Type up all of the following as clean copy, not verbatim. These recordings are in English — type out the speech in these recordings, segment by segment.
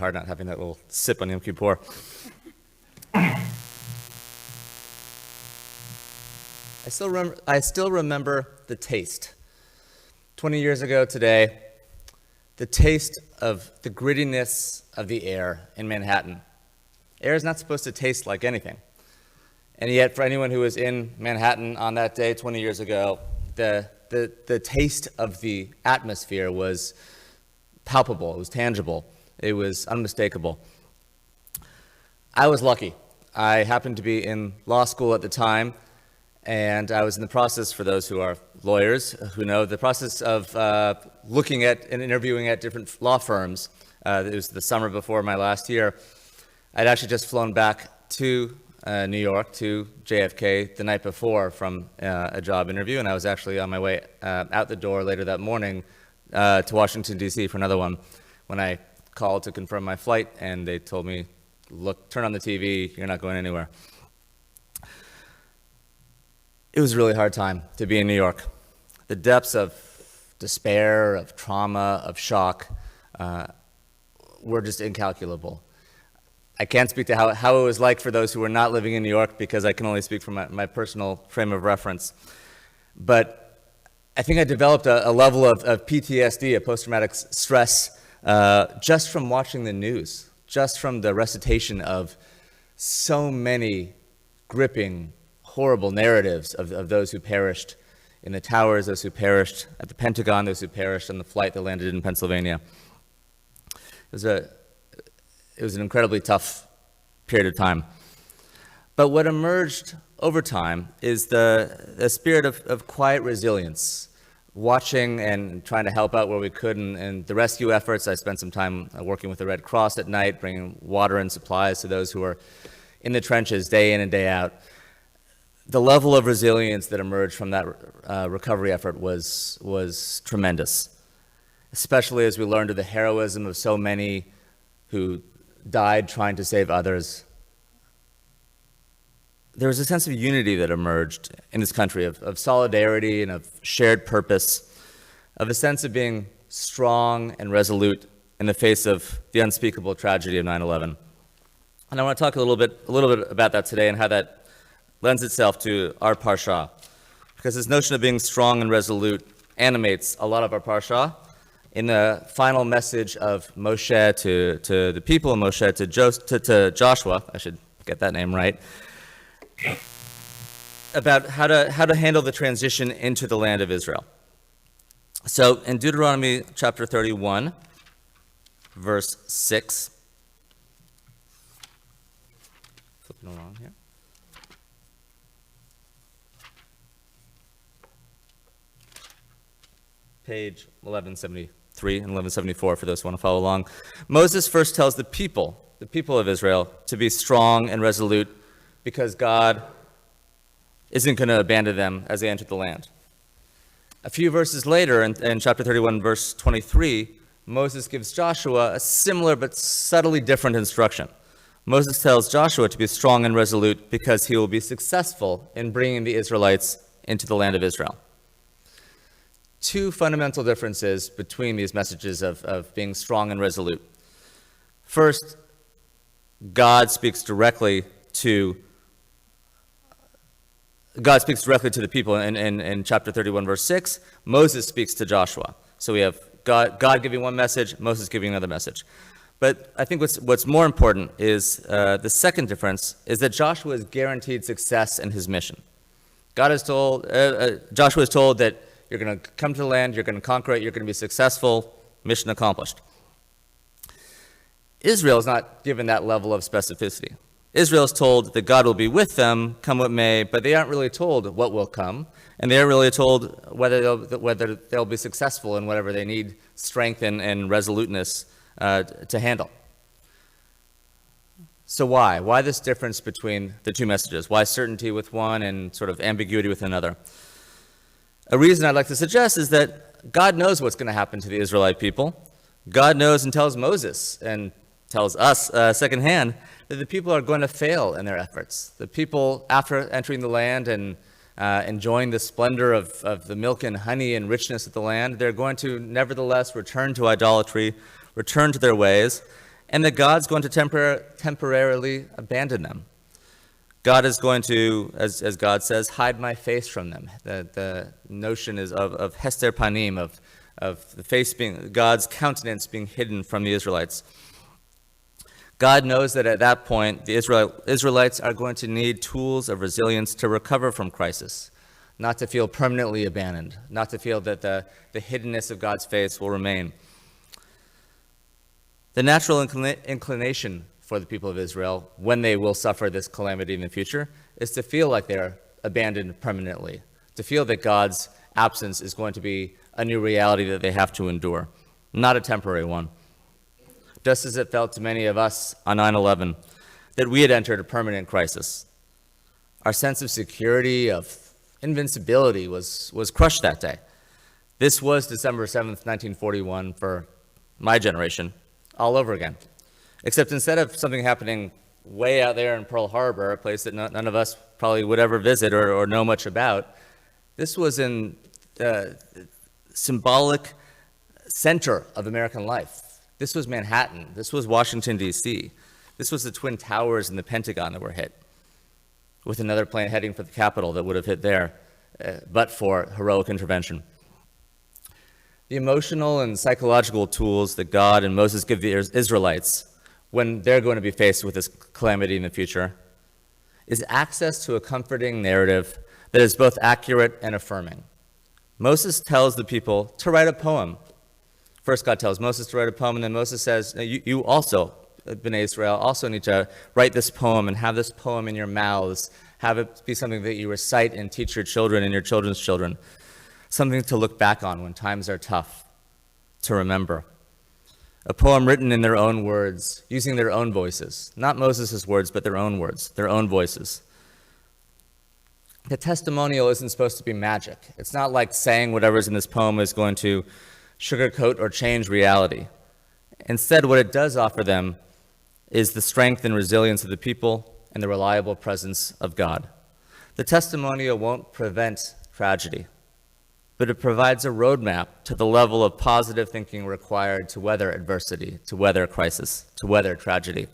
hard not having that little sip on Yom Kippur. I still remember the taste. 20 years ago today, the taste of the grittiness of the air in Manhattan. Air is not supposed to taste like anything. And yet, for anyone who was in Manhattan on that day 20 years ago, the taste of the atmosphere was palpable, it was tangible, it was unmistakable. I was lucky. I happened to be in law school at the time, and I was in the process, for those who are lawyers who know, the process of looking at and interviewing at different law firms. It was the summer before my last year. I'd actually just flown back to New York, to JFK, the night before from a job interview, and I was actually on my way out the door later that morning to Washington, D.C. for another one, when I called to confirm my flight, and they told me, look, turn on the TV, you're not going anywhere. It was a really hard time to be in New York. The depths of despair, of trauma, of shock were just incalculable. I can't speak to how it was like for those who were not living in New York, because I can only speak from my personal frame of reference. But I think I developed a level of PTSD, a post-traumatic stress, just from watching the news, just from the recitation of so many gripping, horrible narratives of those who perished in the towers, those who perished at the Pentagon, those who perished on the flight that landed in Pennsylvania. It was an incredibly tough period of time. But what emerged over time is the spirit of quiet resilience, watching and trying to help out where we could in the rescue efforts. I spent some time working with the Red Cross at night, bringing water and supplies to those who were in the trenches day in and day out. The level of resilience that emerged from that recovery effort was tremendous, especially as we learned of the heroism of so many who died trying to save others. There was a sense of unity that emerged in this country, of solidarity and of shared purpose, of a sense of being strong and resolute in the face of the unspeakable tragedy of 9/11. And I want to talk a little bit about that today and how that lends itself to our Parsha, because this notion of being strong and resolute animates a lot of our Parsha. In the final message of Moshe to the people, and Moshe to Joshua, I should get that name right, about how to handle the transition into the land of Israel. So in Deuteronomy chapter 31, verse 6, flipping along here. Page 1173 and 1174 for those who want to follow along. Moses first tells the people of Israel, to be strong and resolute because God isn't going to abandon them as they enter the land. A few verses later, in chapter 31, verse 23, Moses gives Joshua a similar but subtly different instruction. Moses tells Joshua to be strong and resolute because he will be successful in bringing the Israelites into the land of Israel. Two fundamental differences between these messages of being strong and resolute. First, God speaks directly to the people in chapter 31, verse 6. Moses speaks to Joshua. So we have God giving one message, Moses giving another message. But I think what's more important is the second difference is that Joshua is guaranteed success in his mission. Joshua is told that you're going to come to the land, you're going to conquer it, you're going to be successful, mission accomplished. Israel is not given that level of specificity. Israel is told that God will be with them, come what may, but they aren't really told what will come, and they aren't really told whether they'll be successful in whatever they need strength and resoluteness to handle. So why? Why this difference between the two messages? Why certainty with one and sort of ambiguity with another? A reason I'd like to suggest is that God knows what's going to happen to the Israelite people. God knows and tells Moses and tells us secondhand that the people are going to fail in their efforts. The people, after entering the land and enjoying the splendor of the milk and honey and richness of the land, they're going to nevertheless return to idolatry, return to their ways, and that God's going to temporarily abandon them. God is going to, as God says, hide my face from them. The notion is of hester panim, of the face being, God's countenance being hidden from the Israelites. God knows that at that point, the Israelites are going to need tools of resilience to recover from crisis, not to feel permanently abandoned, not to feel that the hiddenness of God's face will remain. The natural inclination for the people of Israel, when they will suffer this calamity in the future, is to feel like they're abandoned permanently, to feel that God's absence is going to be a new reality that they have to endure, not a temporary one. Just as it felt to many of us on 9/11 that we had entered a permanent crisis. Our sense of security, of invincibility was crushed that day. This was December 7th, 1941 for my generation, all over again. Except instead of something happening way out there in Pearl Harbor, a place that none of us probably would ever visit or know much about, this was in the symbolic center of American life. This was Manhattan. This was Washington, D.C. This was the Twin Towers and the Pentagon that were hit, with another plane heading for the Capitol that would have hit there, but for heroic intervention. The emotional and psychological tools that God and Moses give the Israelites when they're going to be faced with this calamity in the future is access to a comforting narrative that is both accurate and affirming. Moses tells the people to write a poem. First, God tells Moses to write a poem, and then Moses says, you also, Bnei Israel, also need to write this poem and have this poem in your mouths, have it be something that you recite and teach your children and your children's children, something to look back on when times are tough, to remember. A poem written in their own words, using their own voices, not Moses' words, but their own words, their own voices. The testimonial isn't supposed to be magic. It's not like saying whatever's in this poem is going to sugarcoat or change reality. Instead, what it does offer them is the strength and resilience of the people and the reliable presence of God. The testimonial won't prevent tragedy, but it provides a roadmap to the level of positive thinking required to weather adversity, to weather crisis, to weather tragedy.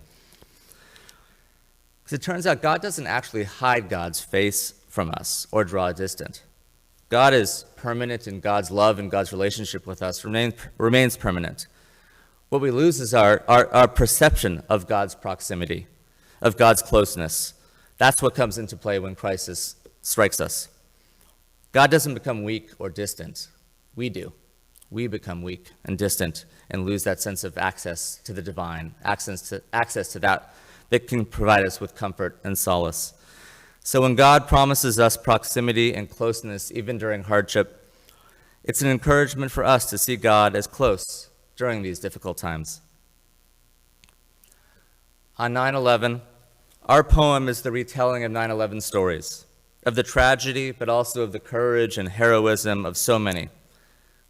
Because it turns out God doesn't actually hide God's face from us or draw distant. God is permanent, and God's love and God's relationship with us remains permanent. What we lose is our perception of God's proximity, of God's closeness. That's what comes into play when crisis strikes us. God doesn't become weak or distant. We do. We become weak and distant and lose that sense of access to the divine, access to that can provide us with comfort and solace. So when God promises us proximity and closeness, even during hardship, it's an encouragement for us to see God as close during these difficult times. On 9/11, our poem is the retelling of 9/11 stories, of the tragedy, but also of the courage and heroism of so many.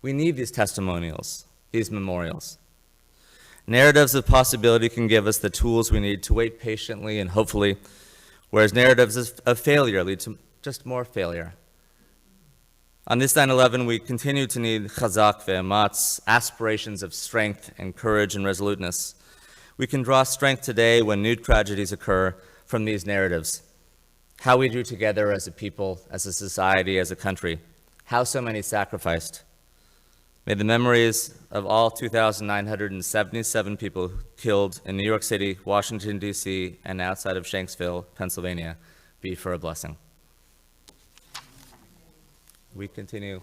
We need these testimonials, these memorials. Narratives of possibility can give us the tools we need to wait patiently and hopefully, whereas narratives of failure lead to just more failure. On this 9/11, we continue to need chazak ve'ematz, aspirations of strength and courage and resoluteness. We can draw strength today when new tragedies occur from these narratives. How we drew together as a people, as a society, as a country. How so many sacrificed. May the memories of all 2,977 people killed in New York City, Washington, D.C., and outside of Shanksville, Pennsylvania, be for a blessing. We continue